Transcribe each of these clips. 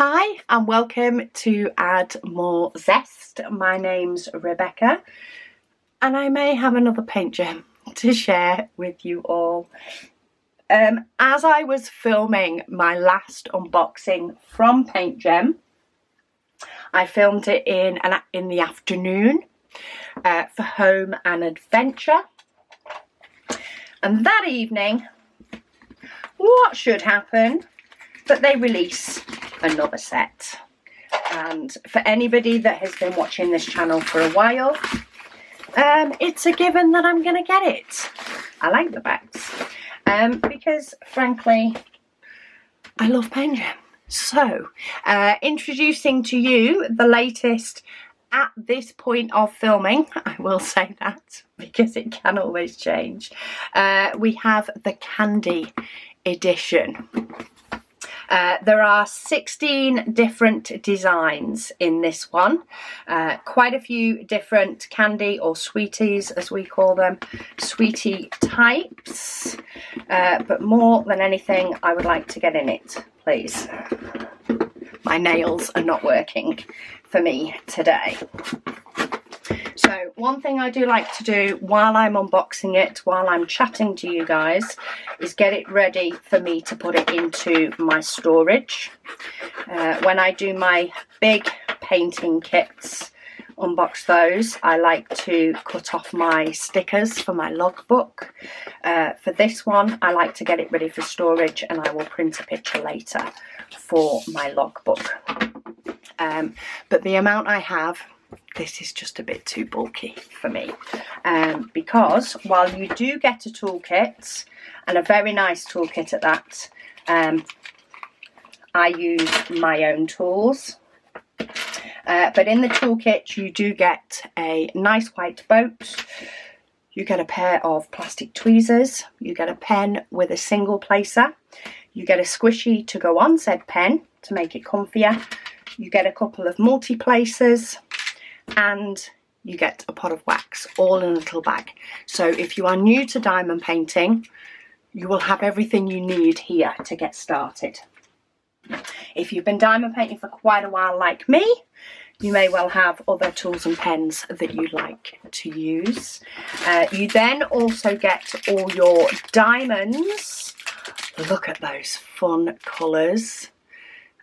Hi and welcome to Add More Zest. My name's Rebecca and I may have another paint gem to share with you all. As I was filming my last unboxing from PaintGem, I filmed it in the afternoon for home and adventure. And that evening, what should happen but they release another set. And for anybody that has been watching this channel for a while, it's a given that I'm going to get it. I like the bags because frankly I love PaintGem. So introducing to you the latest at this point of filming, I will say that because it can always change. We have the Candy edition. There are 16 different designs in this one, quite a few different candy or sweeties as we call them, sweetie types, but more than anything I would like to get in it, please. My nails are not working for me today. So one thing I do like to do while I'm unboxing it, while I'm chatting to you guys, is get it ready for me to put it into my storage. When I do my big painting kits, unbox those, I like to cut off my stickers for my logbook. For this one, I like to get it ready for storage and I will print a picture later for my logbook. But the amount I have, this is just a bit too bulky for me, because while you do get a toolkit, and a very nice toolkit at that, I use my own tools, but in the toolkit you do get a nice white boat, you get a pair of plastic tweezers, you get a pen with a single placer, you get a squishy to go on said pen to make it comfier, you get a couple of multi-placers, and you get a pot of wax, all in a little bag. So if you are new to diamond painting, you will have everything you need here to get started. If you've been diamond painting for quite a while like me, you may well have other tools and pens that you like to use. You then also get all your diamonds. Look at those fun colours.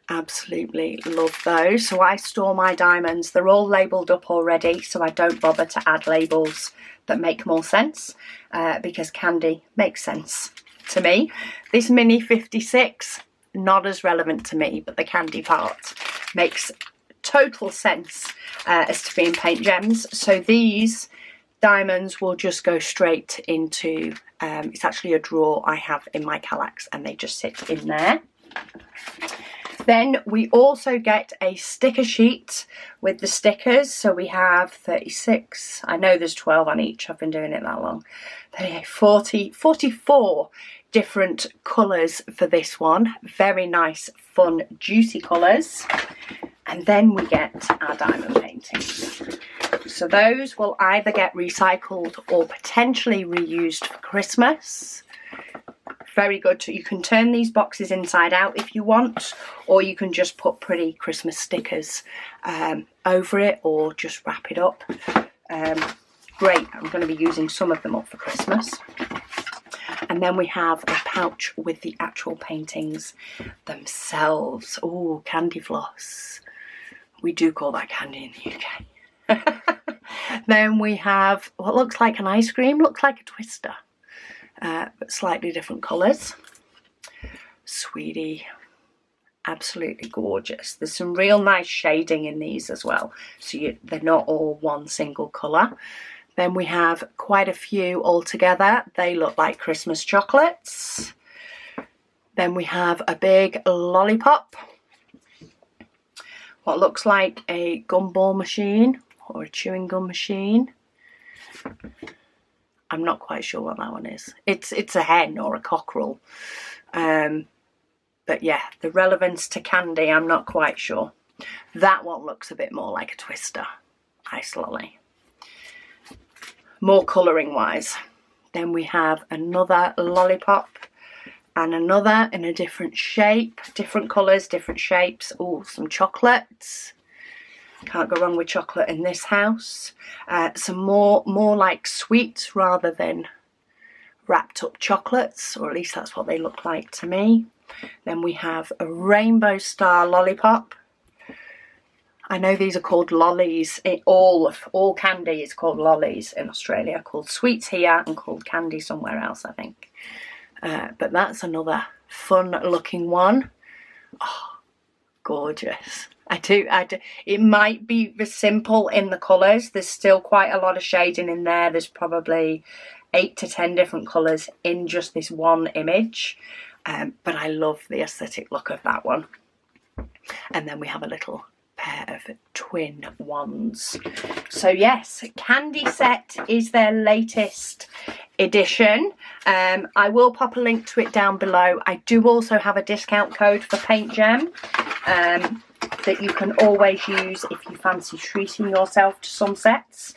Absolutely love those. So I store my diamonds, they're all labelled up already, so I don't bother to add labels that make more sense, because candy makes sense to me. This mini 56, not as relevant to me, but the candy part makes total sense as to being paint gems. So these diamonds will just go straight into, it's actually a drawer I have in my Kallax and they just sit in there. Then we also get a sticker sheet with the stickers. So we have 36, I know there's 12 on each, I've been doing it that long. 44 different colours for this one. Very nice, fun, juicy colours. And then we get our diamond paintings. So those will either get recycled or potentially reused for Christmas. Very good. You can turn these boxes inside out if you want, or you can just put pretty Christmas stickers over it or just wrap it up. Great. I'm going to be using some of them up for Christmas. And then we have a pouch with the actual paintings themselves. Oh, candy floss. We do call that candy in the UK. Then we have what looks like an ice cream, looks like a twister. But slightly different colours. Sweetie, absolutely gorgeous. There's some real nice shading in these as well, so they're not all one single colour. Then we have quite a few all together. They look like Christmas chocolates. Then we have a big lollipop, what looks like a gumball machine or a chewing gum machine. I'm not quite sure what that one is. It's a hen or a cockerel. But yeah, the relevance to candy, I'm not quite sure. That one looks a bit more like a twister. Ice lolly. More colouring wise. Then we have another lollipop. and another in a different shape, different colours, different shapes. Oh, some chocolates. Can't go wrong with chocolate in this house. Some more like sweets rather than wrapped up chocolates, or at least that's what they look like to me. Then we have a rainbow star lollipop. I know these are called lollies. All candy is called lollies in Australia, called sweets here and called candy somewhere else, I think. But that's another fun looking one. Oh, gorgeous. I do. It might be simple in the colours. There's still quite a lot of shading in there. There's probably 8 to 10 different colours in just this one image. But I love the aesthetic look of that one. And then we have a little pair of twin ones. So yes, Candy Set is their latest edition. I will pop a link to it down below. I do also have a discount code for PaintGem that you can always use if you fancy treating yourself to some sets.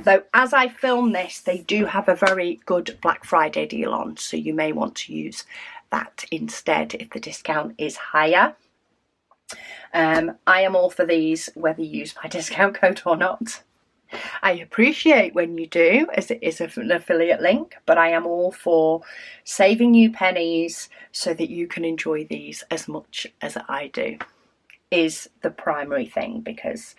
Though as I film this, they do have a very good Black Friday deal on, so you may want to use that instead if the discount is higher. I am all for these, whether you use my discount code or not. I appreciate when you do, as it is an affiliate link, but I am all for saving you pennies so that you can enjoy these as much as I do, is the primary thing, because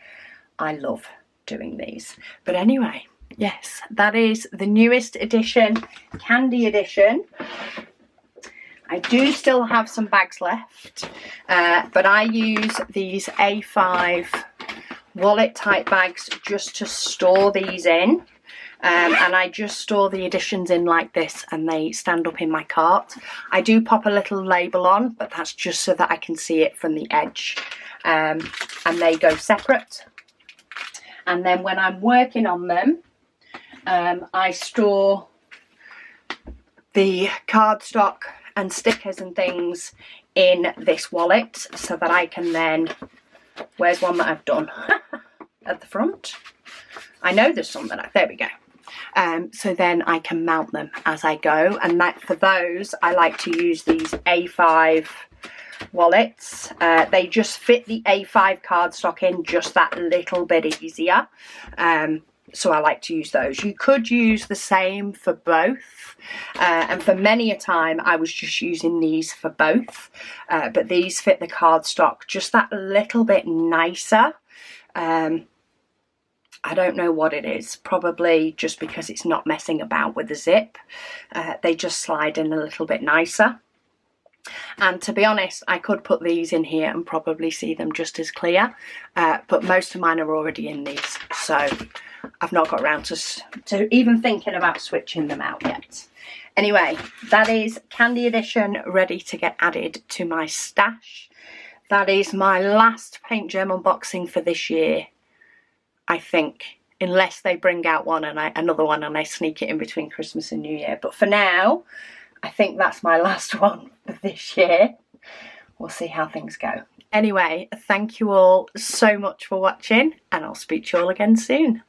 I love doing these. But anyway, yes, that is the newest edition, Candy Edition. I do still have some bags left, but I use these A5 wallet type bags just to store these in. And I just store the editions in like this and they stand up in my cart. I do pop a little label on, but that's just so that I can see it from the edge. And they go separate. And then when I'm working on them, I store the cardstock and stickers and things in this wallet so that I can then, where's one that I've done at the front? I know there's some that there we go. So then I can mount them as I go, and that for those I like to use these A5 wallets. They just fit the A5 cardstock in just that little bit easier. So I like to use those. You could use the same for both, and for many a time I was just using these for both, but these fit the cardstock just that little bit nicer. I don't know what it is, probably just because it's not messing about with the zip. They just slide in a little bit nicer. And to be honest, I could put these in here and probably see them just as clear, but most of mine are already in these, so I've not got around to even thinking about switching them out yet. Anyway, that is Candy Edition ready to get added to my stash. That is my last PaintGem unboxing for this year, I think, unless they bring out another one and I sneak it in between Christmas and New Year. But for now, I think that's my last one for this year. We'll see how things go. Anyway, thank you all so much for watching, and I'll speak to you all again soon.